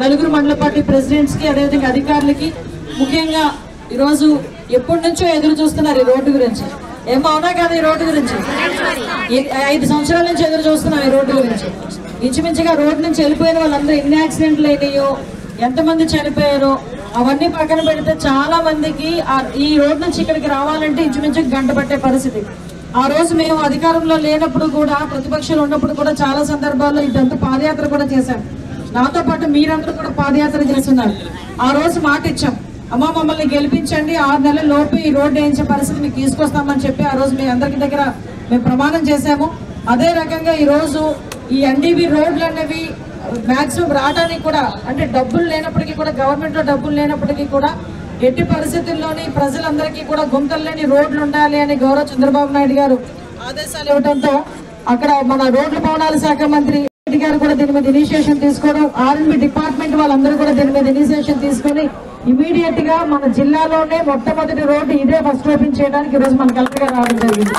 నలుగురు మండల party presidents కి అదేవిధంగా అధికారులకి ముఖ్యంగా ఈరోజు ఎప్పటి నుంచో ఎదురు చూస్తున్నారు ఈ రోడ్డు గురించి. ఏమో అవునా కదా? ఈ రోడ్డు గురించి 5 సంవత్సరాల నుంచి ఎదురు చూస్తున్నాం ఈ రోడ్డు గురించి. ఇంచుమించుగా రోడ్డు నుంచి వెళ్ళిపోయిన వాళ్ళందరూ ఎన్ని యాక్సిడెంట్లు అయినాయో, ఎంతమంది చనిపోయారో అవన్నీ పక్కన పెడితే చాలా మందికి ఈ రోడ్డు నుంచి ఇక్కడికి రావాలంటే ఇంచుమించు గంట పట్టే పరిస్థితి. ఆ రోజు మేము అధికారంలో లేనప్పుడు కూడా, ప్రతిపక్షాలు ఉన్నప్పుడు కూడా చాలా సందర్భాల్లో ఇదంతా పాదయాత్ర కూడా చేశాం. నాతో పాటు మీరందరూ కూడా పాదయాత్ర చేస్తున్నారు. ఆ రోజు మాట ఇచ్చాం, అమ్మ మమ్మల్ని గెలిపించండి, 6 నెలల లోపు ఈ రోడ్డు వేయించే పరిస్థితి మీకు తీసుకొస్తామని చెప్పి ఆ రోజు మీ అందరి దగ్గర మేము ప్రమాణం చేశాము. అదే రకంగా ఈరోజు ఈ ఎన్డీబీ రోడ్లు అనేవి మ్యాక్సిమం రావడానికి కూడా, అంటే డబ్బులు లేనప్పటికీ కూడా, గవర్నమెంట్లో డబ్బులు లేనప్పటికీ కూడా ఎట్టి పరిస్థితుల్లోని ప్రజలందరికీ కూడా గుంతలు లేని రోడ్లు ఉండాలి అని గౌరవ చంద్రబాబు నాయుడు గారు ఆదేశాలు ఇవ్వడంతో అక్కడ మన రోడ్ల భవనాల శాఖ మంత్రి గారు కూడా దీని మీద ఇనిషియేషన్ తీసుకోవడం, ఆర్ఎండ్బి డిపార్ట్మెంట్ వాళ్ళందరూ కూడా దీని మీద ఇనిషియేషన్ తీసుకుని ఇమీడియట్ గా మన జిల్లాలోనే మొట్టమొదటి రోడ్డు ఇదే ఫస్ట్ ఓపెన్ చేయడానికి ఈరోజు మన కలెక్టర్ గారు రావడం జరిగింది.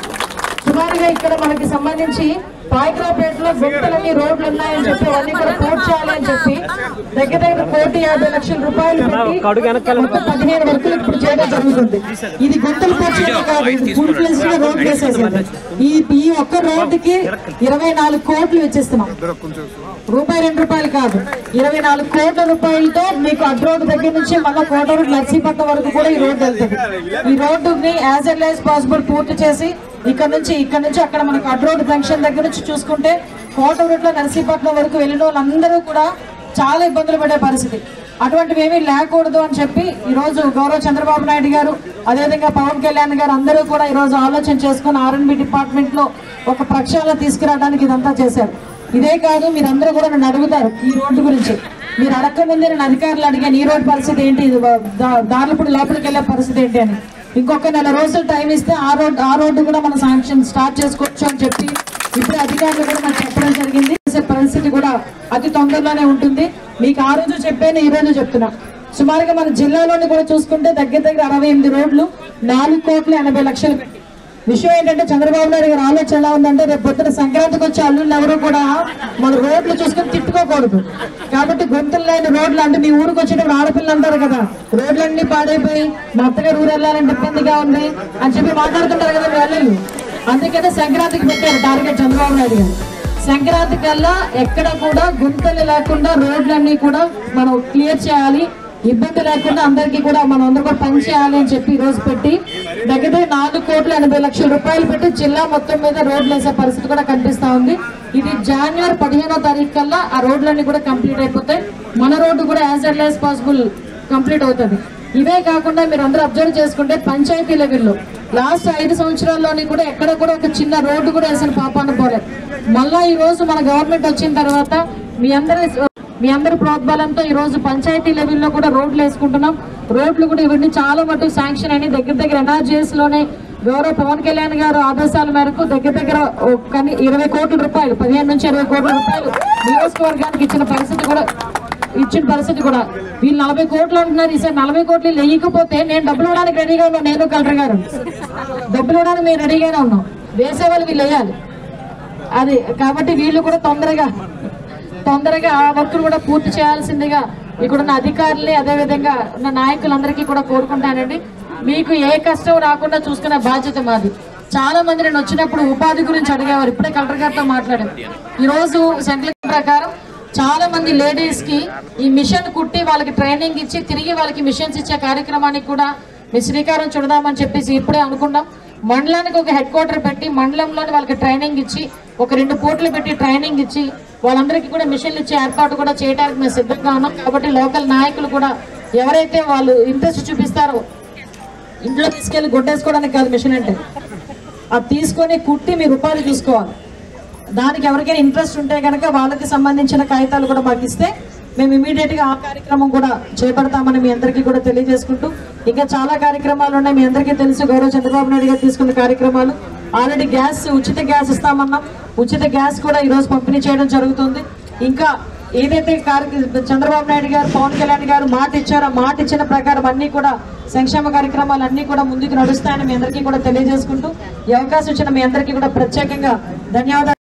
సుమారుగా ఇక్కడ మనకి సంబంధించి పాయకరావుపేటలో గుంతలన్నీ రోడ్లు ఉన్నాయని చెప్పి అవన్నీ కూడా పూర్తి చేయాలని చెప్పి దగ్గర 1,50,00,000 రూపాయలు పెట్టి మొత్తం 15 వర్కులు ఇప్పుడు చేయడం జరుగుతుంది. ఇది గుంతలు పూర్చడం కాదు, ఫుల్ ఫ్లెజ్ గా రోడ్ వేసేసింది. ఈ ఒక్క రోడ్డుకి 24 కోట్లు వెచ్చిస్తున్నాం. రూపాయి 2 రూపాయలు కాదు, 24 కోట్ల రూపాయలతో మీకు అడ్ రోడ్డు దగ్గర నుంచి మళ్ళీ కోటరోడ్ నర్సీపట్నం వరకు కూడా ఈ రోడ్డు వెళ్తుంది. ఈ రోడ్డుని యాజ్ ఎర్లీ యాజ్ పాసిబుల్ పూర్తి చేసి ఇక్కడ నుంచి అక్కడ మనకు అడ్ రోడ్ జంక్షన్ దగ్గర నుంచి చూసుకుంటే కోటరోడ్ లో నర్సీపట్నం వరకు వెళ్ళిన వాళ్ళందరూ కూడా చాలా ఇబ్బందులు పడే పరిస్థితి. అటువంటివి ఏమీ లేకూడదు అని చెప్పి ఈ రోజు గౌరవ చంద్రబాబు నాయుడు గారు, అదేవిధంగా పవన్ కళ్యాణ్ గారు అందరూ కూడా ఈ రోజు ఆలోచన చేసుకుని ఆర్ఎండ్బి డిపార్ట్మెంట్ లో ఒక ప్రక్షాళన తీసుకురావడానికి ఇదంతా చేశారు. ఇదే కాదు, మీరందరూ కూడా నన్ను అడుగుతారు ఈ రోడ్డు గురించి. మీరు అడగకముందే నేను అధికారులు అడిగాను, ఈ రోడ్డు పరిస్థితి ఏంటి, దార్లపూడి లోపలికి వెళ్ళే పరిస్థితి ఏంటి అని. ఇంకొక 4 రోజులు టైం ఇస్తే ఆ రోడ్డు కూడా మనం శాంక్షన్ స్టార్ట్ చేసుకోవచ్చు అని చెప్పి ఇప్పుడు అధికారులు కూడా నాకు చెప్పడం జరిగింది. పరిస్థితి కూడా అతి తొందరలోనే ఉంటుంది. మీకు ఆ రోజు చెప్పాను, ఈ రోజు చెప్తున్నా. సుమారుగా మన జిల్లాలోని కూడా చూసుకుంటే దగ్గర 68 రోడ్లు 4,80,00,000 పెట్టి. విషయం ఏంటంటే చంద్రబాబు నాయుడు గారు ఆలోచన ఎలా ఉందంటే రేపు పొద్దున సంక్రాంతికి వచ్చే అల్లుళ్ళు ఎవరు కూడా మన రోడ్లు చూసుకొని తిట్టుకోకూడదు. కాబట్టి గుంతలు లేని రోడ్లు, అంటే మీ ఊరికి వచ్చేటప్పుడు ఆడపిల్లలు అంటారు కదా, రోడ్లన్నీ పాడైపోయి మా అత్తగారు ఊరు వెళ్ళాలంటే ఇబ్బందిగా ఉంది అని చెప్పి మాట్లాడుతుంటారు కదా అల్లుళ్ళు. అందుకనే సంక్రాంతికి పెట్టారు టార్గెట్ చంద్రబాబు నాయుడు గారు. సంక్రాంతి కల్లా ఎక్కడ కూడా గుంతలు లేకుండా రోడ్లన్నీ కూడా మనం క్లియర్ చేయాలి, ఇబ్బంది లేకుండా అందరికీ కూడా మనం అందరూ కూడా పని చేయాలి అని చెప్పి ఈ రోజు పెట్టి దగ్గర 4,80,00,000 రూపాయలు పెట్టి జిల్లా మొత్తం మీద రోడ్లు వేసే పరిస్థితి కూడా కనిపిస్తా ఉంది. ఇది జనవరి 15వ తారీఖు కల్లా ఆ రోడ్లన్నీ కూడా కంప్లీట్ అయిపోతాయి. మన రోడ్డు కూడా as early as possible complete అవుతుంది. ఇవే కాకుండా మీరు అందరూ అబ్జర్వ్ చేసుకుంటే పంచాయతీ లెవెల్లో లాస్ట్ 5 సంవత్సరాల్లోని కూడా ఎక్కడ కూడా ఒక చిన్న రోడ్డు కూడా వేసిన పాపాన పోలేదు. మళ్ళా ఈ రోజు మన గవర్నమెంట్ వచ్చిన తర్వాత మీ అందరి ప్రోద్బలంతో ఈ రోజు పంచాయతీ లెవెల్లో కూడా రోడ్లు వేసుకుంటున్నాం. రోడ్లు కూడా ఇవన్నీ చాలా మటుకు శాంక్షన్ అయినాయి. దగ్గర ఎన్ఆర్జీఎస్ లోనే గౌరవ పవన్ కళ్యాణ్ గారు ఆదేశాల మేరకు దగ్గర 20 కోట్ల రూపాయలు, 15 నుంచి 20 కోట్ల రూపాయలు నియోజకవర్గానికి ఇచ్చిన పరిస్థితి కూడా వీళ్ళు 40 కోట్లు అంటున్నారు. ఈసారి 40 కోట్లు వేయకపోతే నేను డబ్బులు ఇవ్వడానికి రెడీగా ఉన్నాను. నేను కలెక్టర్ గారు డబ్బులు ఇవ్వడానికి మేము రెడీగానే ఉన్నాం. వేసేవాళ్ళు వీళ్ళు వేయాలి అది. కాబట్టి వీళ్ళు కూడా తొందరగా ఆ వర్కులు కూడా పూర్తి చేయాల్సిందిగా ఇక్కడున్న అధికారులే అదేవిధంగా ఉన్న నాయకులందరికీ కూడా కోరుకుంటానండి. మీకు ఏ కష్టం రాకుండా చూసుకునే బాధ్యత మాది. చాలా మంది నేను వచ్చినప్పుడు ఉపాధి గురించి అడిగేవారు. ఇప్పుడే కలెక్టర్ గారితో మాట్లాడాను. ఈరోజు సెంట్రల్ ప్రకారం చాలా మంది లేడీస్ కి ఈ మిషన్ కుట్టి వాళ్ళకి ట్రైనింగ్ ఇచ్చి తిరిగి వాళ్ళకి మిషన్స్ ఇచ్చే కార్యక్రమానికి కూడా మీ శ్రీకారం చుడదామని చెప్పేసి ఇప్పుడే అనుకున్నాం. మండలానికి ఒక హెడ్ క్వార్టర్ పెట్టి మండలంలోని వాళ్ళకి ట్రైనింగ్ ఇచ్చి ఒక 2 పూటలు పెట్టి ట్రైనింగ్ ఇచ్చి వాళ్ళందరికీ కూడా మిషన్లు ఇచ్చే ఏర్పాటు కూడా చేయడానికి మేము సిద్ధంగా ఉన్నాం. కాబట్టి లోకల్ నాయకులు కూడా ఎవరైతే వాళ్ళు ఇంట్రెస్ట్ చూపిస్తారో ఇంట్లో తీసుకెళ్లి గుడ్డేసుకోవడానికి కాదు మిషన్ అంటే, అది తీసుకొని కుట్టి మీరు ఉపాధి చూసుకోవాలి. దానికి ఎవరికైనా ఇంట్రెస్ట్ ఉంటే కనుక వాళ్ళకి సంబంధించిన కాగితాలు కూడా మాకు ఇస్తే మేము ఇమీడియట్ గా ఆ కార్యక్రమం కూడా చేపడతామని మీ అందరికీ కూడా తెలియజేసుకుంటూ, ఇంకా చాలా కార్యక్రమాలు ఉన్నాయి. మీ అందరికీ తెలుసు గౌరవ చంద్రబాబు నాయుడు గారు తీసుకున్న కార్యక్రమాలు. ఆల్రెడీ ఉచిత గ్యాస్ ఇస్తామన్నాం. ఉచిత గ్యాస్ కూడా ఈరోజు పంపిణీ చేయడం జరుగుతుంది. ఇంకా ఏదైతే చంద్రబాబు నాయుడు గారు పవన్ కళ్యాణ్ గారు మాట ఇచ్చారో మాట ఇచ్చిన ప్రకారం అన్ని కూడా సంక్షేమ కార్యక్రమాలు అన్ని కూడా ముందుకు నడుస్తాయని మీ అందరికీ కూడా తెలియజేసుకుంటూ ఈ అవకాశం ఇచ్చిన మీ అందరికీ కూడా ప్రత్యేకంగా ధన్యవాదాలు.